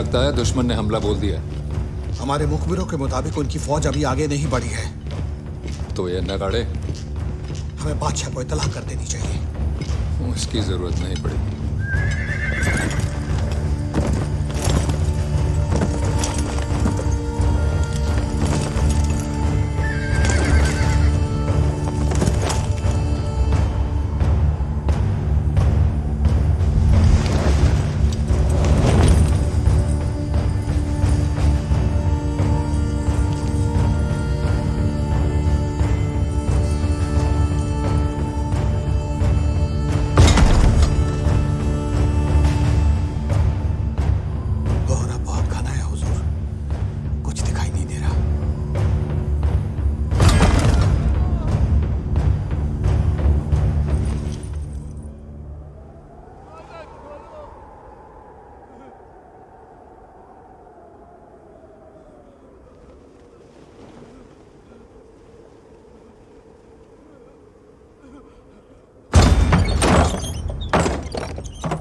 लगता है दुश्मन ने हमला बोल दिया है। हमारे मुखबिरों के मुताबिक उनकी फौज अभी आगे नहीं बढ़ी है। तो ये नगाड़े हमें बादशाह को इत्तला कर देनी चाहिए। उसकी जरूरत नहीं पड़ेगी।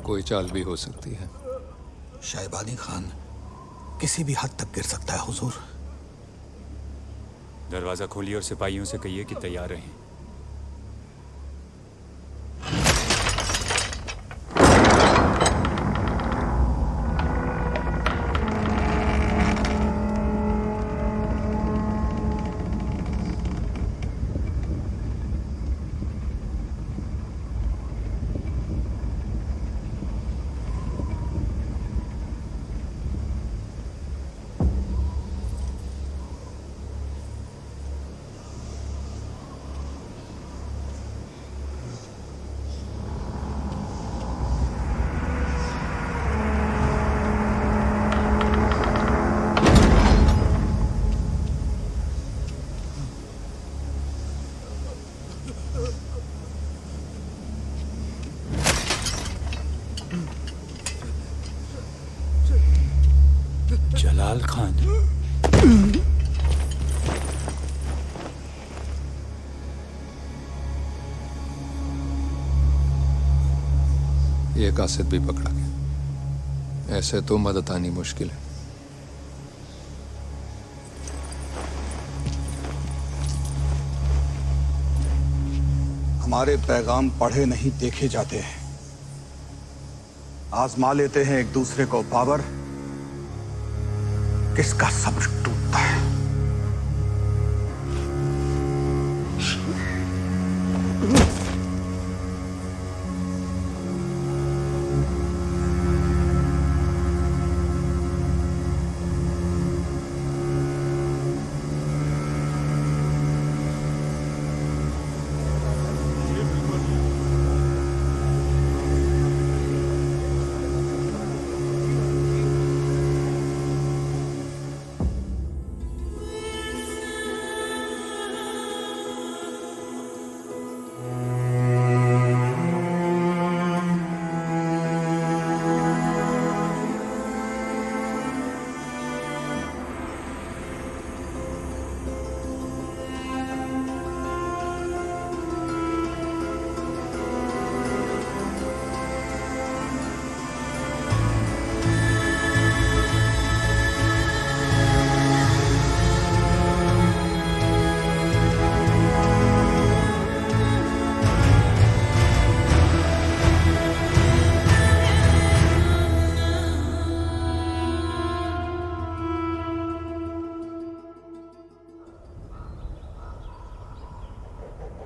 कोई चाल भी हो सकती है। शहबानी खान किसी भी हद तक गिर सकता है हुजूर। दरवाजा खोलिए और सिपाहियों से कहिए कि तैयार रहें। जलाल खान, ये कासिद भी पकड़ा गया। ऐसे तो मदद आनी मुश्किल है। हमारे पैगाम पढ़े नहीं देखे जाते हैं। आजमा लेते हैं एक दूसरे को बाबर, किसका सब्र टूटता है।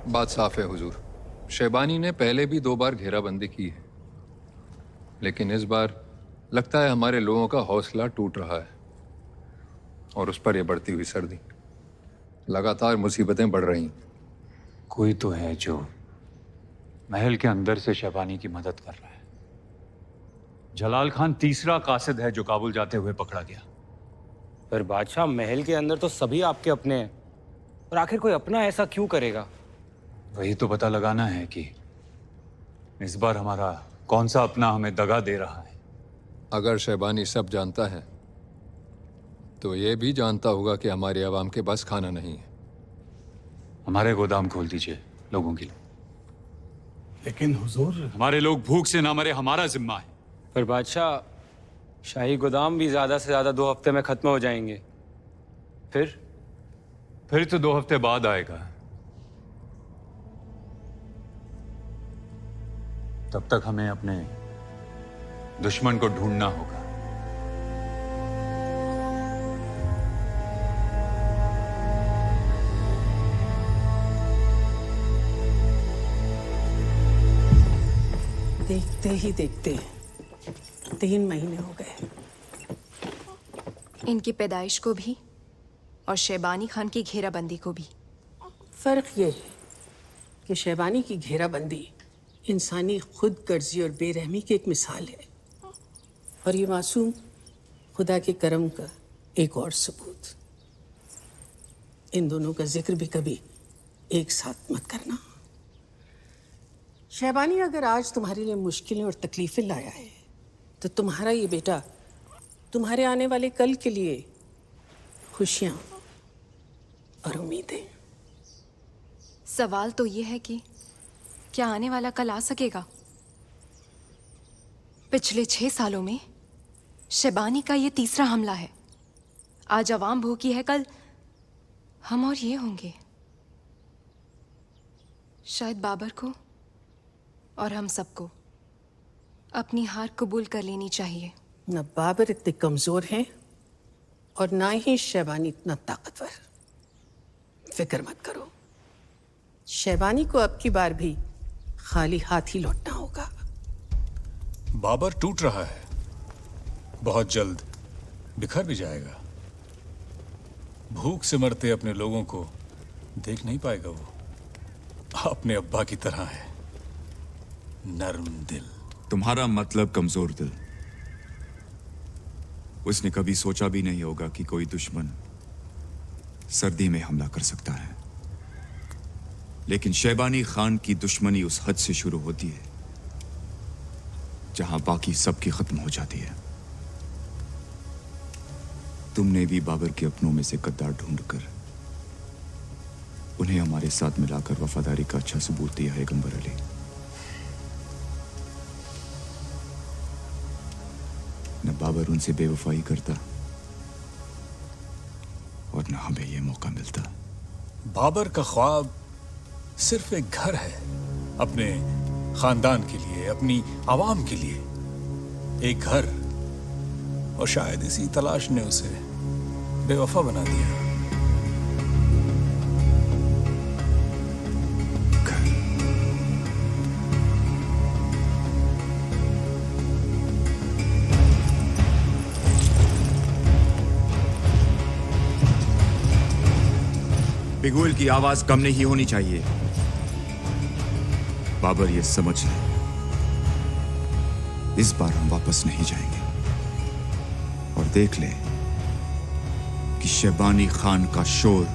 बात साफ है हुजूर। शहबानी ने पहले भी 2 बार घेराबंदी की है, लेकिन इस बार लगता है हमारे लोगों का हौसला टूट रहा है और उस पर यह बढ़ती हुई सर्दी। लगातार मुसीबतें बढ़ रही। कोई तो है जो महल के अंदर से शहबानी की मदद कर रहा है। जलाल खान तीसरा कासिद है जो काबुल जाते हुए पकड़ा गया। पर बादशाह, महल के अंदर तो सभी आपके अपने हैं, और आखिर कोई अपना ऐसा क्यों करेगा? वही तो पता लगाना है कि इस बार हमारा कौन सा अपना हमें दगा दे रहा है। अगर शहबानी सब जानता है तो ये भी जानता होगा कि हमारे आवाम के बस खाना नहीं है। हमारे गोदाम खोल दीजिए लोगों के लिए। लेकिन हुजूर, हमारे लोग भूख से ना मरे, हमारा जिम्मा है। पर बादशाह, शाही गोदाम भी ज्यादा से ज्यादा 2 हफ्ते में खत्म हो जाएंगे। फिर तो 2 हफ्ते बाद आएगा। तब तक हमें अपने दुश्मन को ढूंढना होगा। देखते ही देखते 3 महीने हो गए। इनकी पैदाइश को भी और शैबानी खान की घेराबंदी को भी। फर्क ये है कि शैबानी की घेराबंदी इंसानी खुद गर्जी और बेरहमी की एक मिसाल है, और ये मासूम खुदा के करम का एक और सबूत। इन दोनों का जिक्र भी कभी एक साथ मत करना। शैबानी अगर आज तुम्हारे लिए मुश्किलें और तकलीफें लाया है, तो तुम्हारा ये बेटा तुम्हारे आने वाले कल के लिए खुशियां और उम्मीदें। सवाल तो ये है कि क्या आने वाला कल आ सकेगा? पिछले 6 सालों में शैबानी का ये तीसरा हमला है। आज अवाम भूखी है, कल हम और ये होंगे। शायद बाबर को और हम सबको अपनी हार कबूल कर लेनी चाहिए। न बाबर इतने कमजोर हैं और ना ही शैबानी इतना ताकतवर। फिक्र मत करो, शैबानी को अब की बार भी खाली हाथ ही लौटना होगा। बाबर टूट रहा है, बहुत जल्द बिखर भी जाएगा। भूख से मरते अपने लोगों को देख नहीं पाएगा। वो अपने अब्बा की तरह है, नर्म दिल। तुम्हारा मतलब कमजोर दिल। उसने कभी सोचा भी नहीं होगा कि कोई दुश्मन सर्दी में हमला कर सकता है। लेकिन शैबानी खान की दुश्मनी उस हद से शुरू होती है जहां बाकी सबकी खत्म हो जाती है। तुमने भी बाबर के अपनों में से गद्दार ढूंढकर उन्हें हमारे साथ मिलाकर वफादारी का अच्छा सबूत दिया है गंबर अली। न बाबर उनसे बेवफाई करता और न हमें यह मौका मिलता। बाबर का ख्वाब सिर्फ एक घर है, अपने खानदान के लिए, अपनी आवाम के लिए एक घर। और शायद इसी तलाश ने उसे बेवफा बना दिया। बिगुल की आवाज कम नहीं होनी चाहिए। बाबर ये समझ ले, इस बार हम वापस नहीं जाएंगे। और देख ले कि शैबानी खान का शोर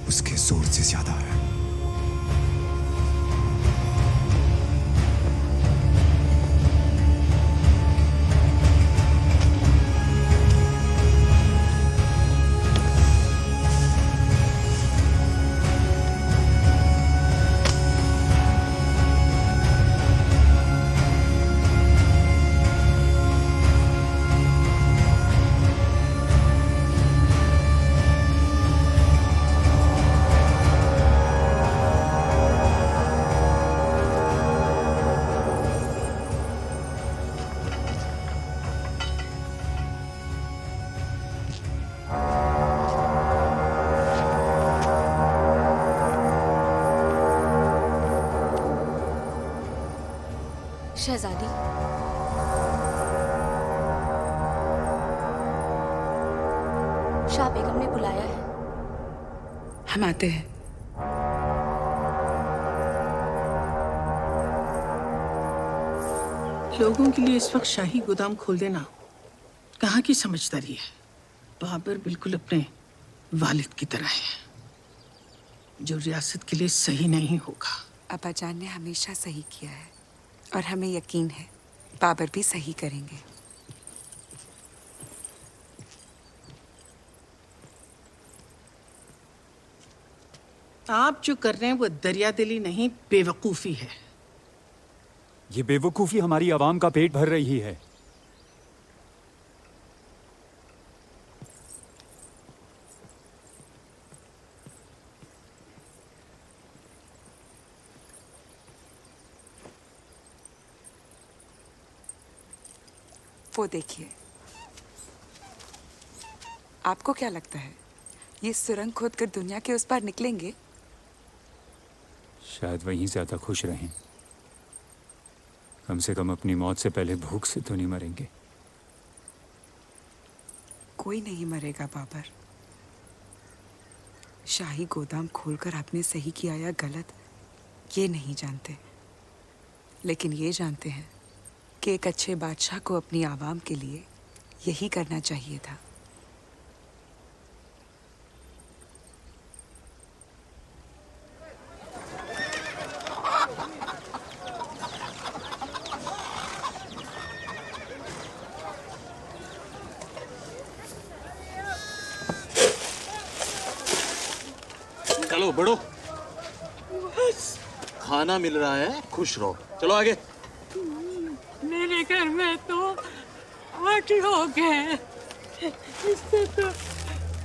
उसके जोर से ज्यादा है। शहजादी, शाह बेगम ने बुलाया है। हम आते हैं। लोगों के लिए इस वक्त शाही गोदाम खोल देना कहाँ की समझदारी है। बाबर बिल्कुल अपने वालिद की तरह है, जो रियासत के लिए सही नहीं होगा। अब्बाजान ने हमेशा सही किया है और हमें यकीन है बाबर भी सही करेंगे। आप जो कर रहे हैं वो दरियादिली नहीं, बेवकूफ़ी है। ये बेवकूफी हमारी आवाम का पेट भर रही है। वो देखिए। आपको क्या लगता है ये सुरंग खोदकर दुनिया के उस पार निकलेंगे? शायद वहीं ज्यादा खुश रहें। कम से कम अपनी मौत से पहले भूख से तो नहीं मरेंगे। कोई नहीं मरेगा बाबर। शाही गोदाम खोलकर आपने सही किया या गलत ये नहीं जानते, लेकिन ये जानते हैं कि एक अच्छे बादशाह को अपनी आवाम के लिए यही करना चाहिए था। चलो बढ़ो, खाना मिल रहा है, खुश रहो। चलो आगे। मेरे घर में तो 8 हो गए, इससे तो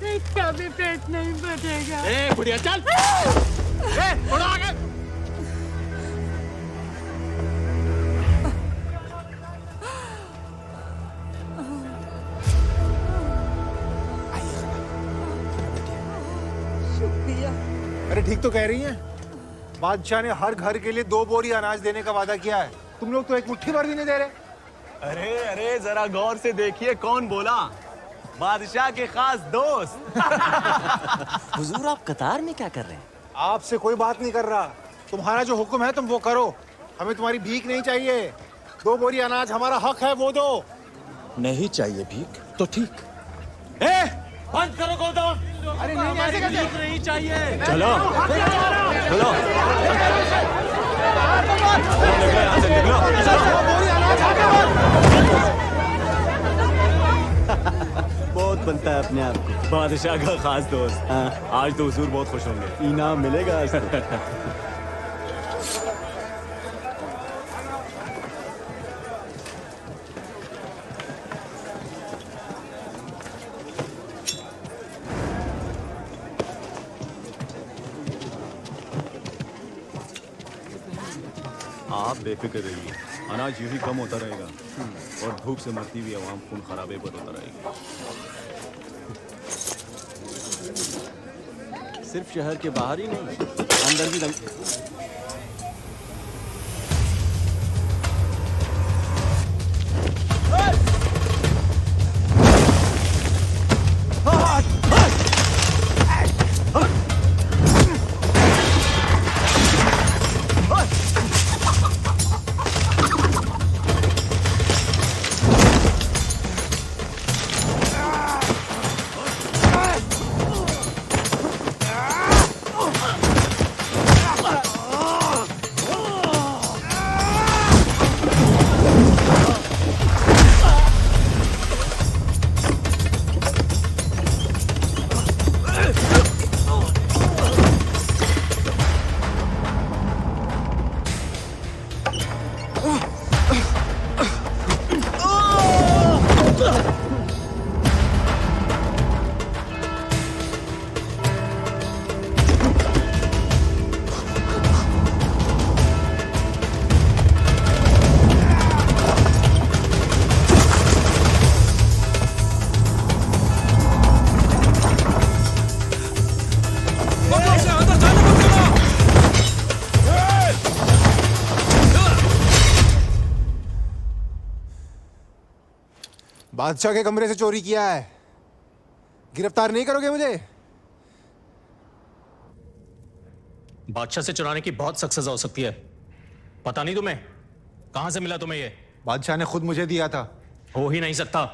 एक का भी पेट नहीं भरेगा। ए बुढ़िया चल। ए बढ़ो आगे। अरे ठीक तो कह रही हैं। बादशाह ने हर घर के लिए 2 बोरी अनाज देने का वादा किया है। तुम लोग तो एक मुट्ठी भर भी नहीं दे रहे। अरे अरे जरा गौर से देखिए कौन बोला। बादशाह के खास दोस्त। हुजूर आप कतार में क्या कर रहे हैं? आपसे कोई बात नहीं कर रहा। तुम्हारा जो हुक्म है तुम वो करो। हमें तुम्हारी भीख नहीं चाहिए। 2 बोरी अनाज हमारा हक है, वो दो। नहीं चाहिए भीख तो ठीक। बंद करो गोदाम। अरे नहीं, ऐसे कैसे? भीख नहीं चाहिए। चलो चलो बहुत बनता है अपने आप को। बादशाह का खास दोस्त। आज तो हुजूर बहुत खुश होंगे। इनाम मिलेगा आज तो। आप बेफिक्र रहिए, अनाज यूं ही कम होता रहेगा और भूख से मरती हुई आवाम खून खराबे पर होता रहेगी। सिर्फ शहर के बाहर ही नहीं, अंदर भी बादशाह के कमरे से चोरी किया है। गिरफ्तार नहीं करोगे मुझे? बादशाह से चुराने की बहुत सख्त सजा हो सकती है। पता नहीं तुम्हें? कहां से मिला तुम्हें ये? बादशाह ने खुद मुझे दिया था। हो ही नहीं सकता।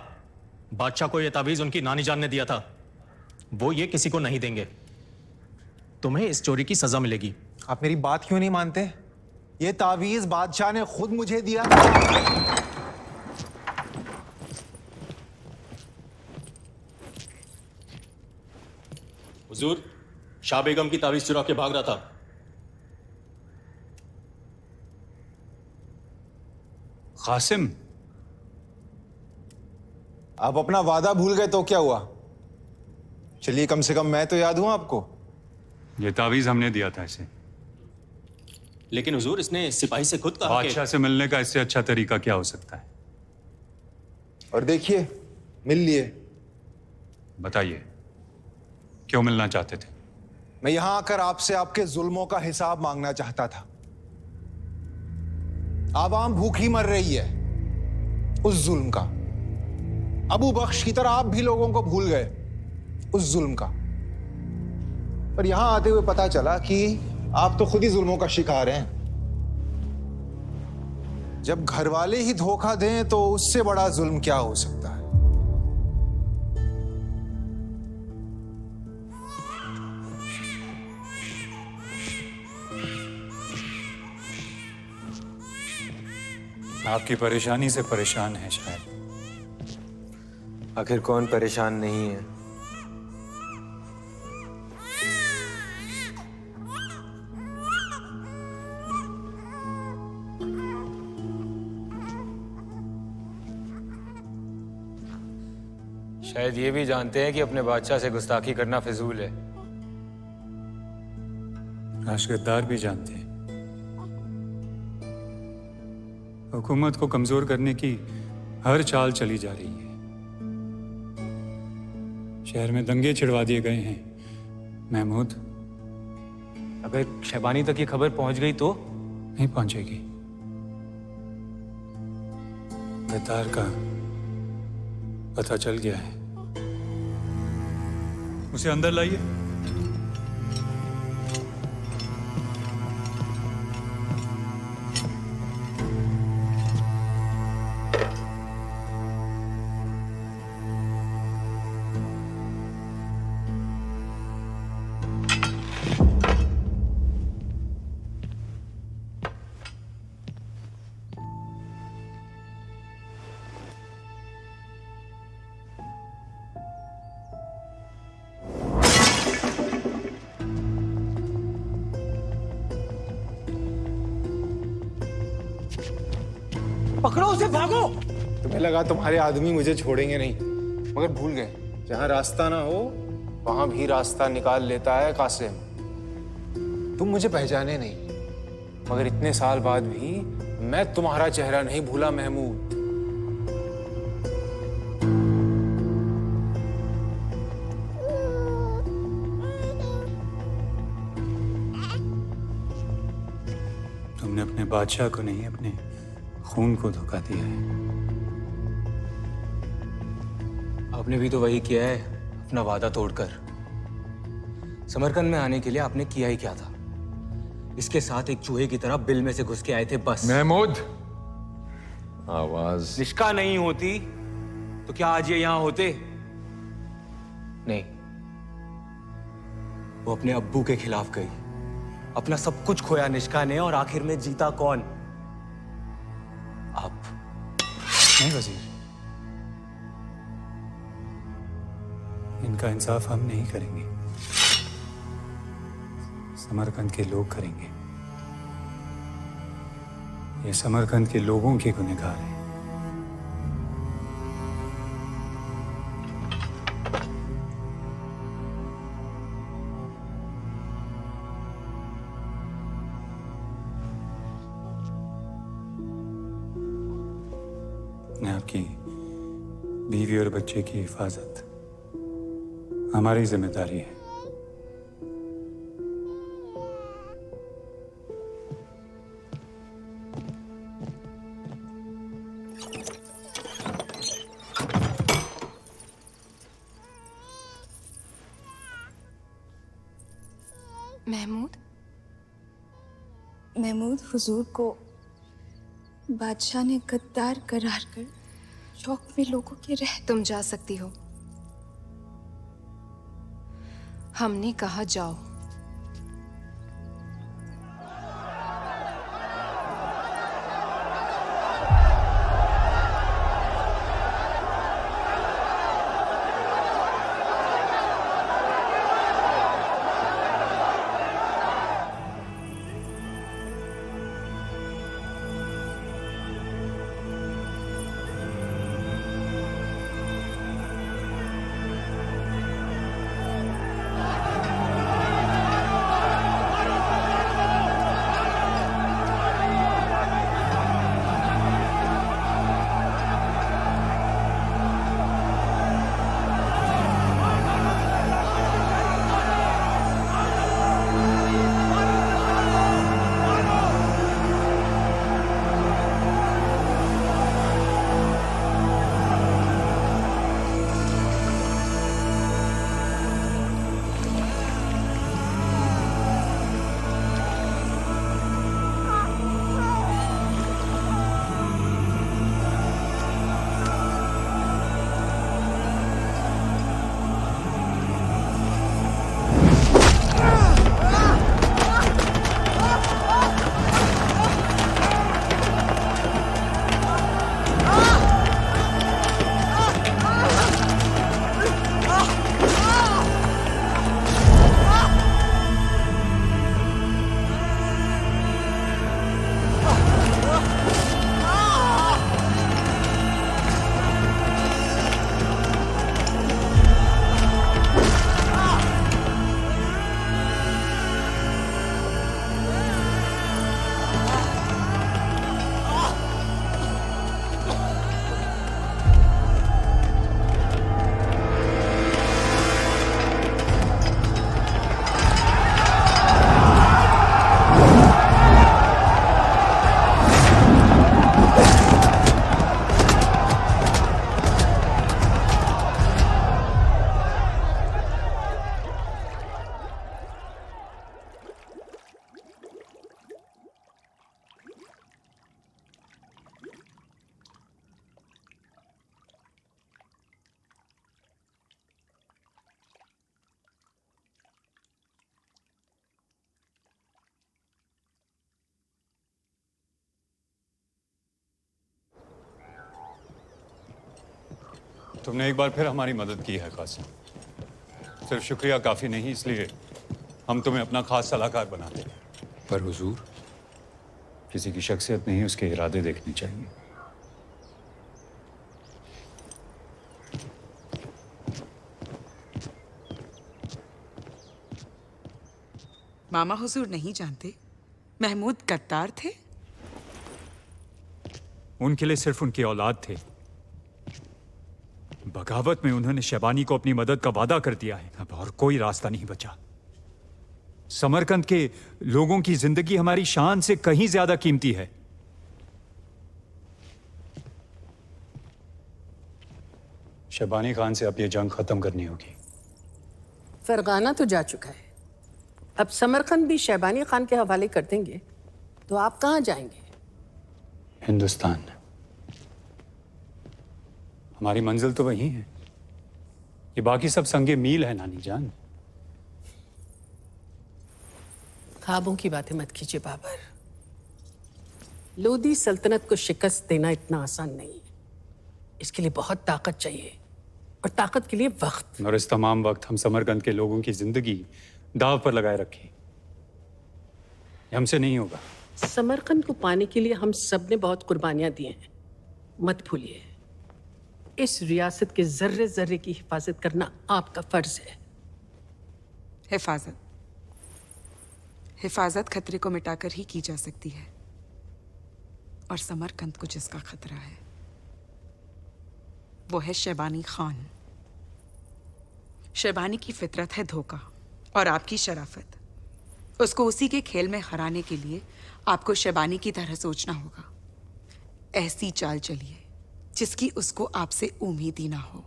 बादशाह को ये तावीज उनकी नानी जान ने दिया था। वो ये किसी को नहीं देंगे। तुम्हें इस चोरी की सजा मिलेगी। आप मेरी बात क्यों नहीं मानते? ये तावीज बादशाह ने खुद मुझे दिया था। हुजूर, शाह बेगम की तावीज चुरा के भाग रहा था। कासिम, आप अपना वादा भूल गए तो क्या हुआ? चलिए कम से कम मैं तो याद हूं आपको। ये तावीज हमने दिया था इसे। लेकिन हुजूर, इसने सिपाही से खुद कहा कि बादशाह से मिलने का इससे अच्छा तरीका क्या हो सकता है? और देखिए, मिल लिए। बताइए, क्यों मिलना चाहते थे? मैं यहां आकर आपसे आपके जुल्मों का हिसाब मांगना चाहता था। आवाम भूखी मर रही है उस जुल्म का। अबू बख्श की तरह आप भी लोगों को भूल गए उस जुल्म का। पर यहां आते हुए पता चला कि आप तो खुद ही जुल्मों का शिकार हैं। जब घर वाले ही धोखा दें तो उससे बड़ा जुल्म क्या हो सकता है? आपकी परेशानी से परेशान है शायद। आखिर कौन परेशान नहीं है? शायद ये भी जानते हैं कि अपने बादशाह से गुस्ताखी करना फिजूल है। राशगद्दार भी जानते हैं। हुकूमत को कमजोर करने की हर चाल चली जा रही है। शहर में दंगे छिड़वा दिए गए हैं। महमूद, अगर शहबानी तक ये खबर पहुंच गई तो? नहीं पहुंचेगी। गद्दार का पता चल गया है। उसे अंदर लाइए। पकड़ो उसे, भागो। तुम्हें लगा तुम्हारे आदमी मुझे छोड़ेंगे नहीं, मगर भूल गए जहां रास्ता ना हो वहां भी रास्ता निकाल लेता है कासिम। तुम मुझे पहचाने नहीं, मगर इतने साल बाद भी मैं तुम्हारा चेहरा नहीं भूला महमूद। तुमने अपने बादशाह को नहीं, अपने खून को धोखा दिया है। आपने भी तो वही किया है, अपना वादा तोड़कर। समरकंद में आने के लिए आपने किया ही क्या था? इसके साथ एक चूहे की तरह बिल में से घुस के आए थे बस। महमूद, आवाज निष्का नहीं होती तो क्या आज ये यहां होते? नहीं, वो अपने अब्बू के खिलाफ गई। अपना सब कुछ खोया निष्का ने, और आखिर में जीता कौन? आप। नहीं वजीर, इनका इंसाफ हम नहीं करेंगे, समरकंद के लोग करेंगे। ये समरकंद के लोगों की गुनहगार है। आपकी बीवी और बच्चे की हिफाजत हमारी जिम्मेदारी है। महमूद, हुजूर को बादशाह ने गद्दार करार कर शौक में लोगों के रह। तुम जा सकती हो, हमने कहा जाओ। तुमने एक बार फिर हमारी मदद की है कासिम। सिर्फ शुक्रिया काफी नहीं, इसलिए हम तुम्हें अपना खास सलाहकार बनाते हैं। पर हुजूर, किसी की शख्सियत नहीं, उसके इरादे देखने चाहिए। मामा हुजूर नहीं जानते महमूद गद्दार थे? उनके लिए सिर्फ उनकी औलाद थे। बगावत में उन्होंने शैबानी को अपनी मदद का वादा कर दिया है। अब और कोई रास्ता नहीं बचा। समरकंद के लोगों की जिंदगी हमारी शान से कहीं ज्यादा कीमती है। शैबानी खान से अब ये जंग खत्म करनी होगी। फरगाना तो जा चुका है, अब समरकंद भी शैबानी खान के हवाले कर देंगे तो आप कहाँ जाएंगे? हिंदुस्तान। हमारी मंजिल तो वही है। ये बाकी सब संगे मील है नानी जान। ख्वाबों की बातें मत कीजिए बाबर। लोदी सल्तनत को शिकस्त देना इतना आसान नहीं है। इसके लिए बहुत ताकत चाहिए और ताकत के लिए वक्त। और इस तमाम वक्त हम समरकंद के लोगों की जिंदगी दाव पर लगाए रखें, ये हमसे नहीं होगा। समरकंद को पाने के लिए हम सब ने बहुत कुर्बानियां दी हैं, मत भूलिए। इस रियासत के जर्रे जर्रे की हिफाजत करना आपका फर्ज है। हिफाजत खतरे को मिटाकर ही की जा सकती है, और समरकंद को जिसका खतरा है वो है शैबानी खान। शैबानी की फितरत है धोखा, और आपकी शराफत। उसको उसी के खेल में हराने के लिए आपको शैबानी की तरह सोचना होगा। ऐसी चाल चलिए जिसकी उसको आपसे उम्मीद ही ना हो।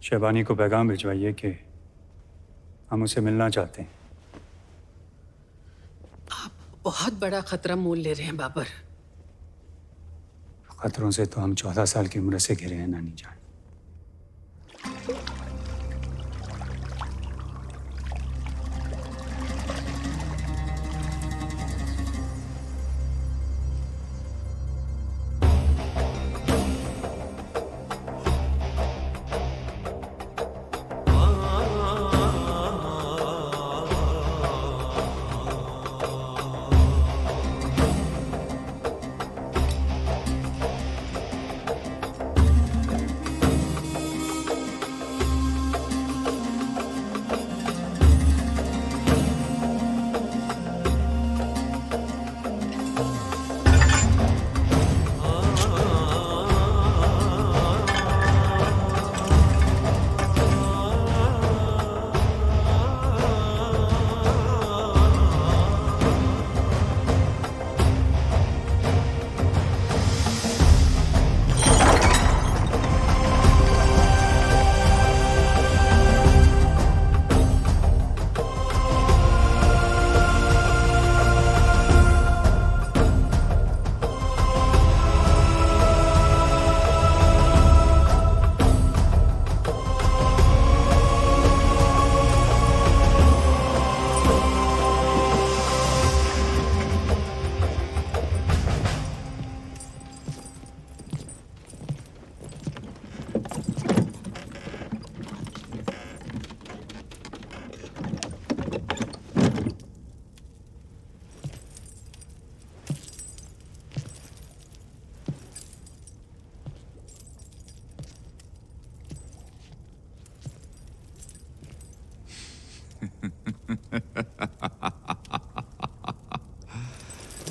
शैबानी को पैगाम भिजवाइए कि हम उसे मिलना चाहते हैं। आप बहुत बड़ा खतरा मोल ले रहे हैं बाबर। खतरों से तो हम 14 साल की उम्र से घिरे हैं नानी जान।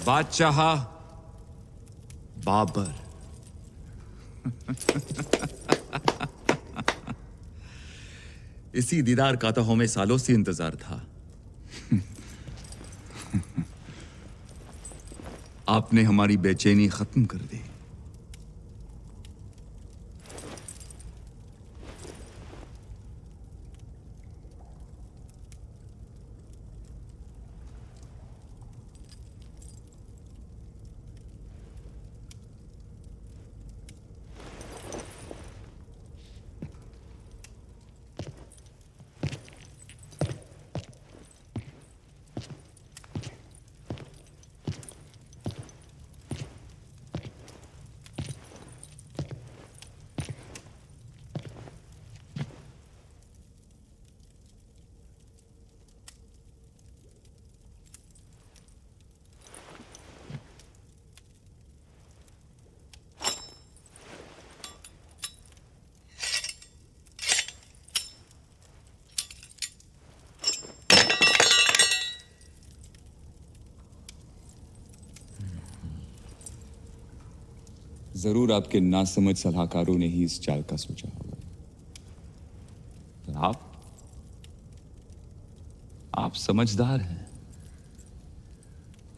बादशाह बाबर। इसी दीदार का तो हमें सालों से इंतजार था। आपने हमारी बेचैनी खत्म कर दी। जरूर आपके नासमझ सलाहकारों ने ही इस चाल का सोचा होगा। पर आप समझदार हैं।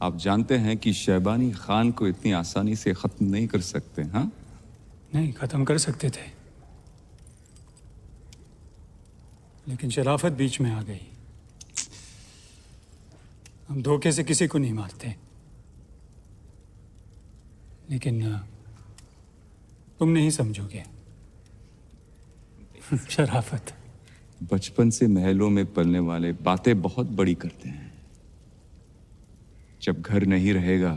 आप जानते हैं कि शहबानी खान को इतनी आसानी से खत्म नहीं कर सकते। हाँ, नहीं, खत्म कर सकते थे, लेकिन शराफत बीच में आ गई। हम धोखे से किसी को नहीं मारते, लेकिन तुम नहीं समझोगे। शराफत। बचपन से महलों में पलने वाले बातें बहुत बड़ी करते हैं। जब घर नहीं रहेगा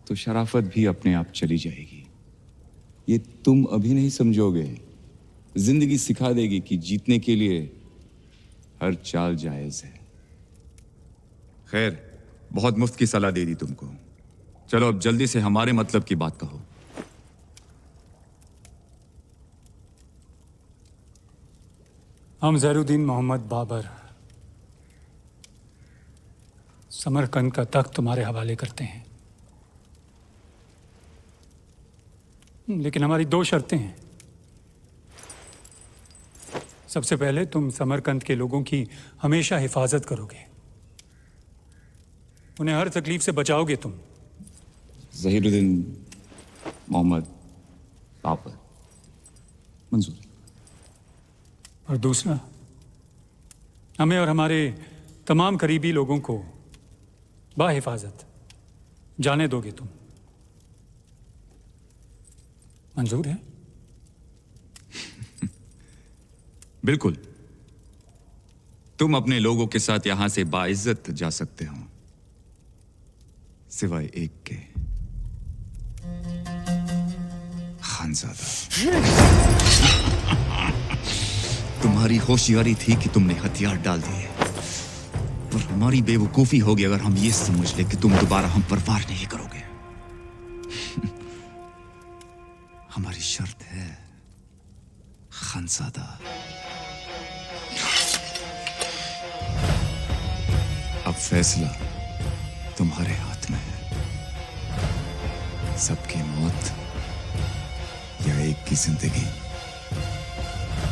तो शराफत भी अपने आप चली जाएगी। ये तुम अभी नहीं समझोगे। जिंदगी सिखा देगी कि जीतने के लिए हर चाल जायज है। खैर, बहुत मुफ्त की सलाह दे दी तुमको। चलो अब जल्दी से हमारे मतलब की बात कहो। हम ज़ैनुद्दीन मोहम्मद बाबर समरकंद का तख्त तुम्हारे हवाले करते हैं, लेकिन हमारी 2 शर्तें हैं। सबसे पहले, तुम समरकंद के लोगों की हमेशा हिफाजत करोगे, उन्हें हर तकलीफ से बचाओगे तुम। ज़हीरुद्दीन मोहम्मद बाबर, मंजूर। और दूसरा, हमें और हमारे तमाम करीबी लोगों को बाहिफाजत जाने दोगे तुम। मंजूर है? बिल्कुल। तुम अपने लोगों के साथ यहां से बाइज्जत जा सकते हो, सिवाय एक के, खानजादा। तुम्हारी होशियारी थी कि तुमने हथियार डाल दिए, पर हमारी बेवकूफी होगी अगर हम ये समझ ले कि तुम दोबारा हम पर वार नहीं करोगे। हमारी शर्त है, खानजादा, अब फैसला तुम्हारे हाथ में है। सबकी मौत या एक की जिंदगी।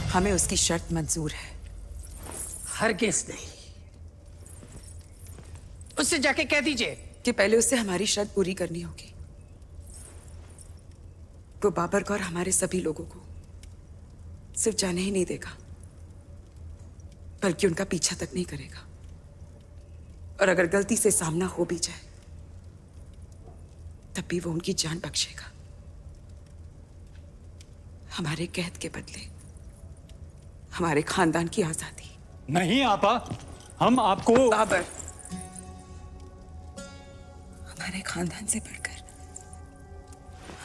हमें उसकी शर्त मंजूर है। हरगिज़ नहीं। उससे जाके कह दीजिए कि पहले उससे हमारी शर्त पूरी करनी होगी। वो बाबर को और हमारे सभी लोगों को सिर्फ जाने ही नहीं देगा, बल्कि उनका पीछा तक नहीं करेगा। और अगर गलती से सामना हो भी जाए तब भी वो उनकी जान बख्शेगा, हमारे कहत के बदले हमारे खानदान की आजादी। नहीं आपा, हम आपको बाबर, हमारे खानदान से बढ़कर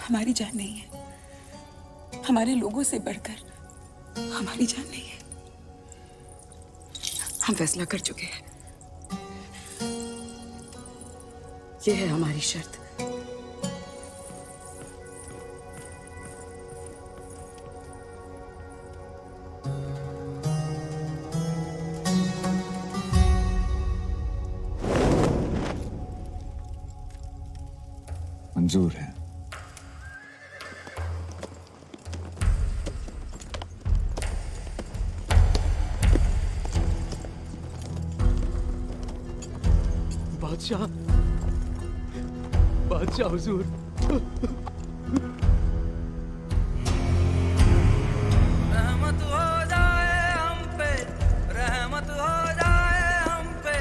हमारी जान नहीं है, हमारे लोगों से बढ़कर हमारी जान नहीं है। हम फैसला कर चुके हैं। ये है हमारी शर्त। मंजूर है। बादशाह, बादशाह हुजूर। रहमत हो जाए हम पे, रहमत हो जाए हम पे,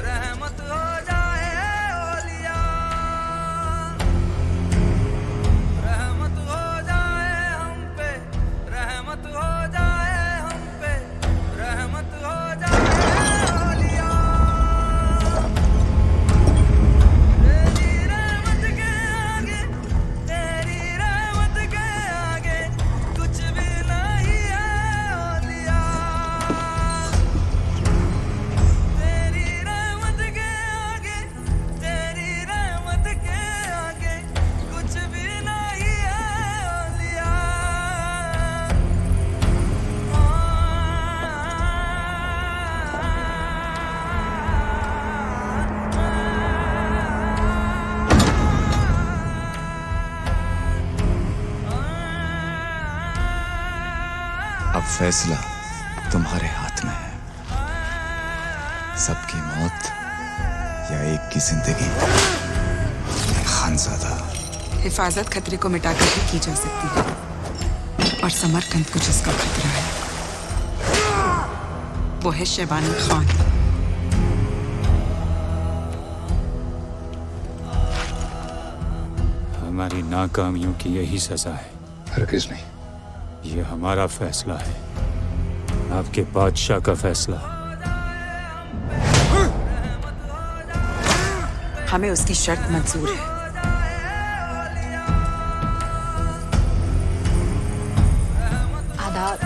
रहमत हो जाए औलिया। रहमत हो जाए हम पे, रहमत हो जाए हम पे, रहमत हो जाए औलिया। तेरी रहमत के आगे, तेरी फैसला तुम्हारे हाथ में है। सबकी मौत या एक की जिंदगी। खानजादा। हिफाजत खतरे को मिटाकर भी की जा सकती है, और समरकंद को जिसका खतरा है वो है शैबानी खान। हमारी नाकामियों की यही सजा है। हरगिज़ नहीं। ये हमारा फैसला है, आपके बादशाह का फैसला। हमें उसकी शर्त मंजूर है। आदाब।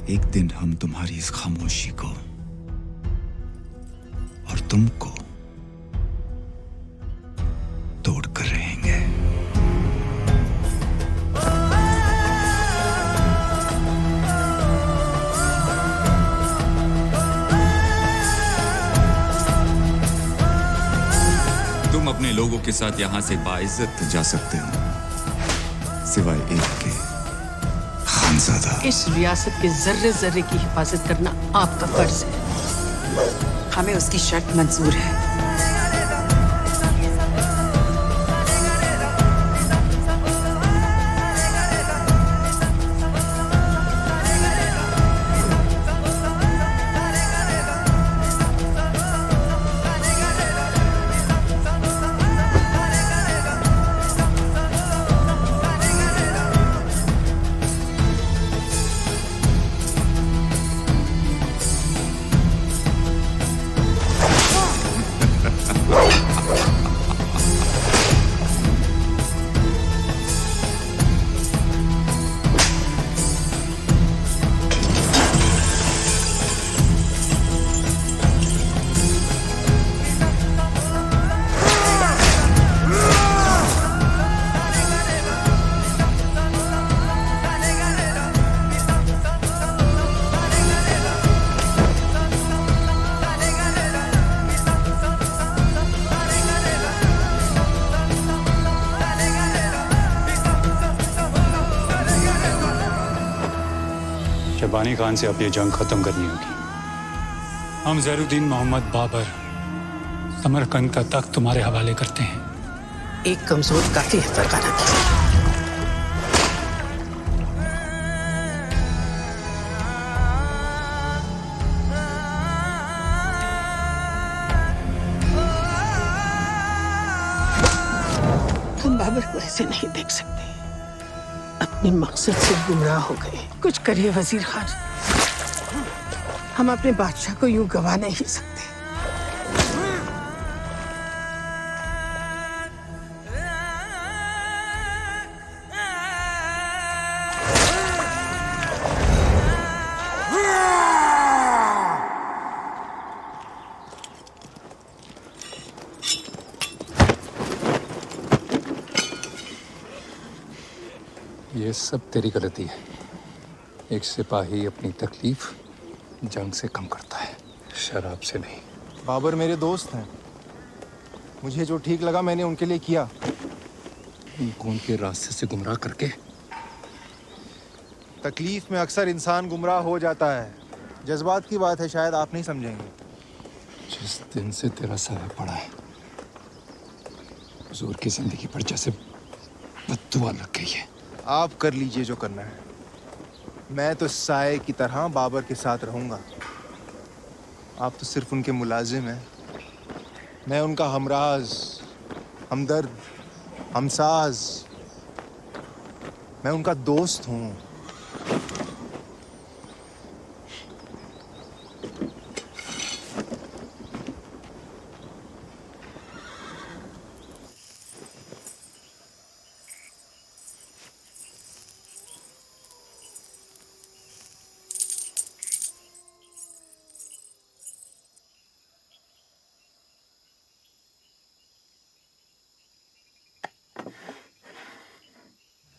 एक दिन हम तुम्हारी इस खामोशी को और तुमको तोड़ कर रहेंगे। तुम अपने लोगों के साथ यहां से बाइज्जत जा सकते हो, सिवाय एक के, खानजादा। इस रियासत के जर्रे जर्रे की हिफाजत करना आपका फर्ज है। हमें उसकी शर्त मंजूर है। शैबानी खान से अब ये जंग खत्म करनी होगी। हम ज़ैनुद्दीन मोहम्मद बाबर समरकंद का तख्त तुम्हारे हवाले करते हैं। एक कमजोर काफी है फरगाना के लिए। हम बाबर को ऐसे नहीं देख सकते। अपने मकसद से गुमराह हो गए। कुछ करिए वजीर खान, हम अपने बादशाह को यूं गवा नहीं सकते। ये सब तेरी गलती है। एक सिपाही अपनी तकलीफ जंग से कम करता है, शराब से नहीं। बाबर मेरे दोस्त हैं, मुझे जो ठीक लगा मैंने उनके लिए किया। उनको उनके रास्ते से गुमराह करके। तकलीफ में अक्सर इंसान गुमराह हो जाता है। जज्बात की बात है, शायद आप नहीं समझेंगे। जिस दिन से तेरा साया पड़ा है, हुजूर की जिंदगी पर जैसे बद्दुआ लग गई है। आप कर लीजिए जो करना है। मैं तो साए की तरह बाबर के साथ रहूंगा। आप तो सिर्फ उनके मुलाजिम हैं। मैं उनका हमराज, हमदर्द, हमसाज, मैं उनका दोस्त हूँ।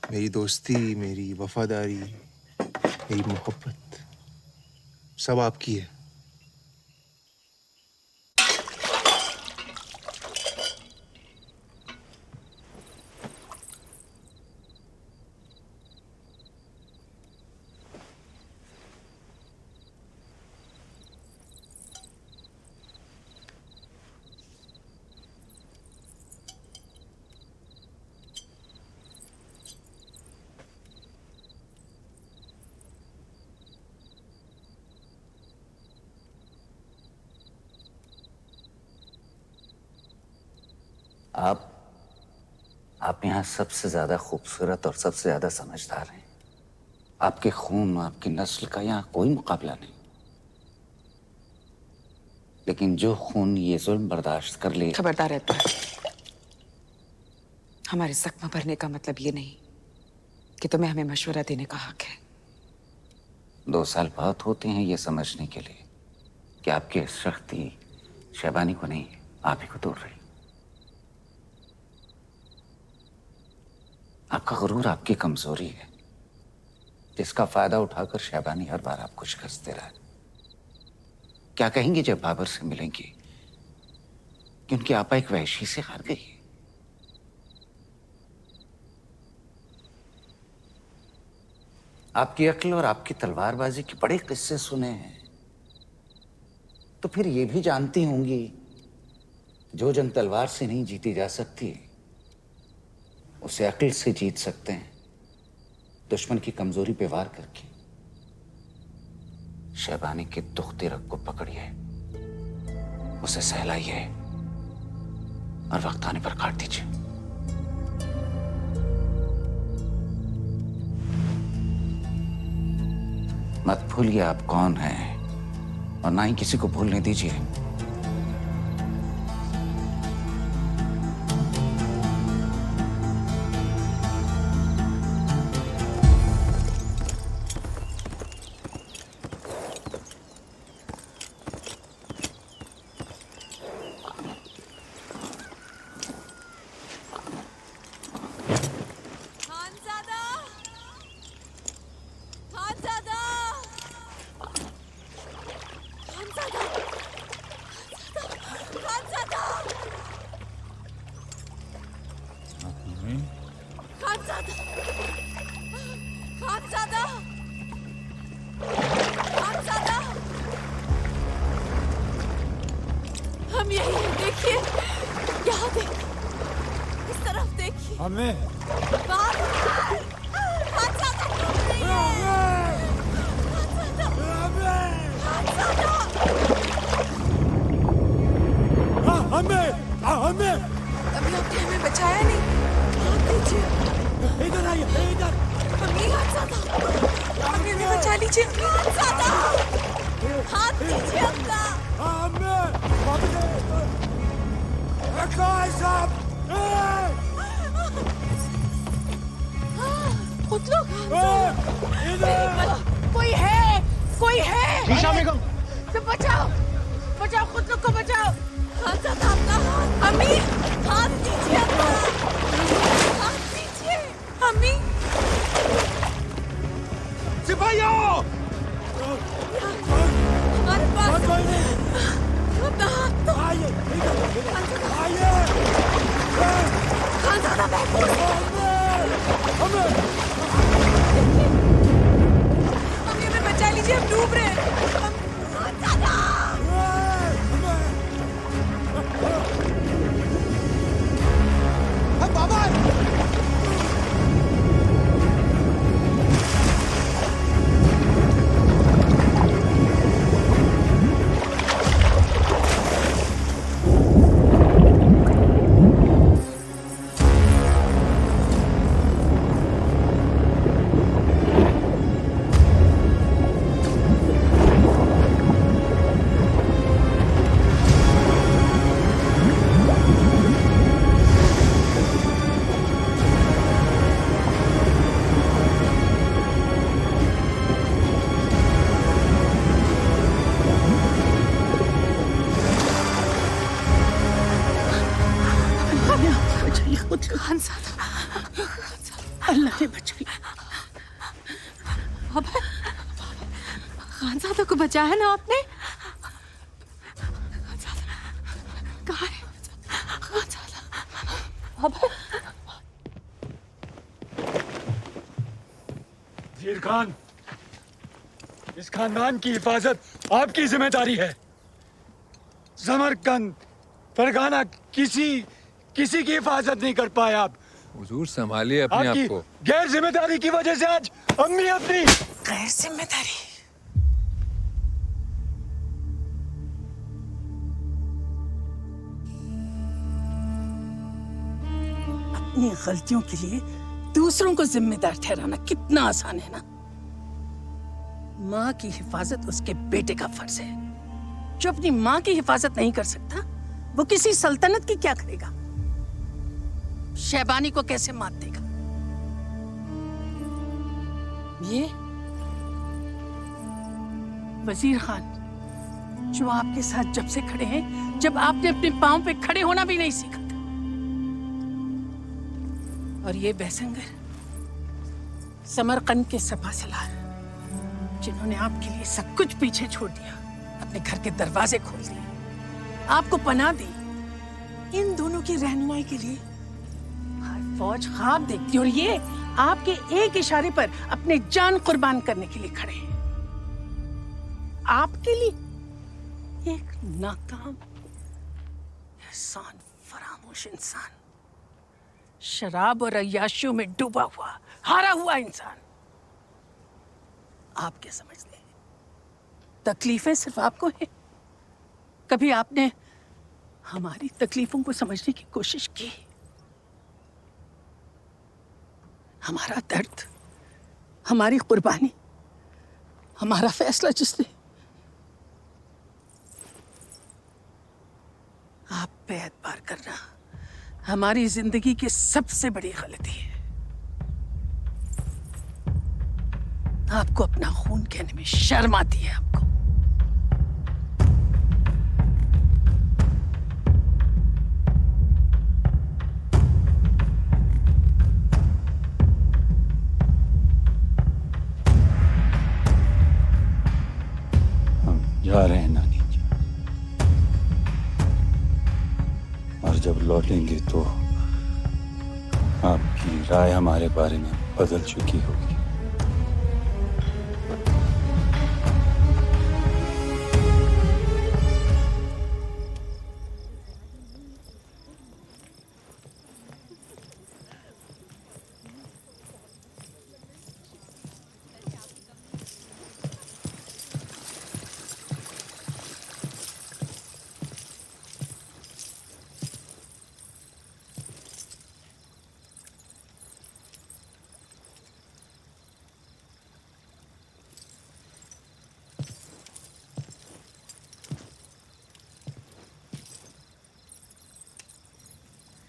मेरी दोस्ती, मेरी वफादारी, मेरी मोहब्बत सब आपकी है। आप यहाँ सबसे ज्यादा खूबसूरत और सबसे ज्यादा समझदार हैं। आपके खून, आपकी नस्ल का यहाँ कोई मुकाबला नहीं। लेकिन जो खून ये जुल्म बर्दाश्त कर ले। खबरदार रहता है। हमारे जख्म भरने का मतलब ये नहीं कि तुम्हें हमें मशवरा देने का हक है। 2 साल बहुत होते हैं ये समझने के लिए कि आपकी शक्ति शहबानी को नहीं, आप ही को तोड़ रही। आपका गुरूर आपकी कमजोरी है, जिसका फायदा उठाकर शहबानी हर बार आपको शिकस्त दे रहा है। क्या कहेंगे जब बाबर से मिलेंगे कि उनकी आपा एक वहशी से हार गई है? आपकी अक्ल और आपकी तलवारबाजी के बड़े किस्से सुने हैं, तो फिर ये भी जानती होंगी जो जंग तलवार से नहीं जीती जा सकती उसे अक्ल से जीत सकते हैं, दुश्मन की कमजोरी पे वार करके। शहबानी के दुखते रग को पकड़िए, उसे सहलाइए और वक्त आने पर काट दीजिए। मत भूलिए आप कौन हैं और ना ही किसी को भूलने दीजिए। हम यही हैं, देखिए, यहाँ देखिए, इस तरफ देखिए। हमें हमें अभी आपने हमें बचाया नहीं। हाथ दीजिए। इधर आइए, इधर। हमें हमें भी बचा लीजिए। हाथ दीजिए अपना। खुद लोग कोई है, कोई है। ईशा बेगम, तो बचाओ, बचाओ, खुद लोग को बचाओ। हाथ अपना हाथ, अम्मी, हाथ दीजिए अपना, हाथ दीजिए, अम्मी। सिपाहियों, हमारे पास अपना हाथ तो आइए, आइए। खानज़ादा महफूज हमें बचा लीजिए, हम डूब रहे हैं। बाबा, अल्लाह ने बचाया। अब खानज़ादा को बचाया ना आपने? कहाँ है खानज़ादा? अब वीर खान, इस खानदान की हिफाजत आपकी जिम्मेदारी है। समरकंद, फरगाना किसी की हिफाजत नहीं कर पाए आप। हुजूर संभालिए अपने आप को। गैर जिम्मेदारी की वजह से आज अम्मी अपनी गैर जिम्मेदारी। अपनी गलतियों के लिए दूसरों को जिम्मेदार ठहराना कितना आसान है ना। माँ की हिफाजत उसके बेटे का फर्ज है। जो अपनी माँ की हिफाजत नहीं कर सकता वो किसी सल्तनत की क्या करेगा? शहबानी को कैसे मात देगा? ये वजीर खान जो आपके साथ जब से खड़े हैं, जब आपने अपने पांव पे खड़े होना भी नहीं सीखा था। और ये बैसंगर समरकंद के सपासलार जिन्होंने आपके लिए सब कुछ पीछे छोड़ दिया, अपने घर के दरवाजे खोल दिए, आपको पनाह दी। इन दोनों की रहनुमाई के लिए हर फौज ख्वाब देखती और ये आपके एक इशारे पर अपने जान कुर्बान करने के लिए खड़े हैं। आपके लिए एक नाकाम, एहसान फरामोश इंसान, शराब और अय्याशियों में डूबा हुआ, हारा हुआ इंसान। आप क्या समझते हैं? तकलीफें सिर्फ आपको हैं? कभी आपने हमारी तकलीफों को समझने की कोशिश की? हमारा दर्द, हमारी कुर्बानी, हमारा फैसला जिसने आप पे एतबार करना हमारी जिंदगी की सबसे बड़ी गलती है। आपको अपना खून कहने में शर्म आती है। आपको हम जा रहे हैं नानी जी, और जब लौटेंगे तो आपकी राय हमारे बारे में बदल चुकी होगी।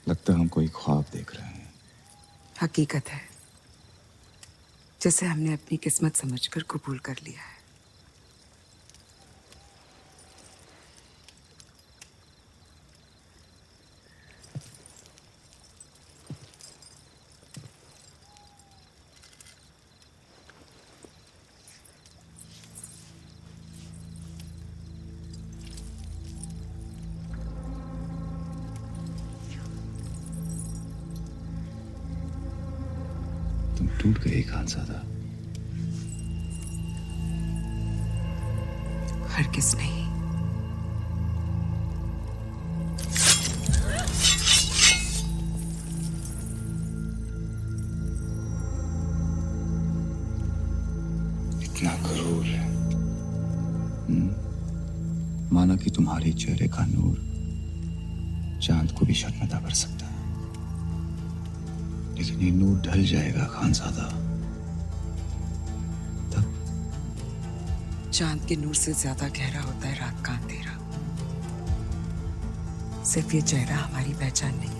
लगता है हम कोई ख्वाब देख रहे हैं। हकीकत है, जिसे हमने अपनी किस्मत समझकर कबूल कर लिया है। तुम टूट गए खानजादा। हरगिज़ नहीं। इतना गरूर है, माना कि तुम्हारे चेहरे का नूर चांद को भी शर्मिंदा कर सकता है, लेकिन ये नूर ढल जाएगा खानजादा। तब चांद के नूर से ज्यादा गहरा होता है रात का अंधेरा। सिर्फ ये चेहरा हमारी पहचान नहीं।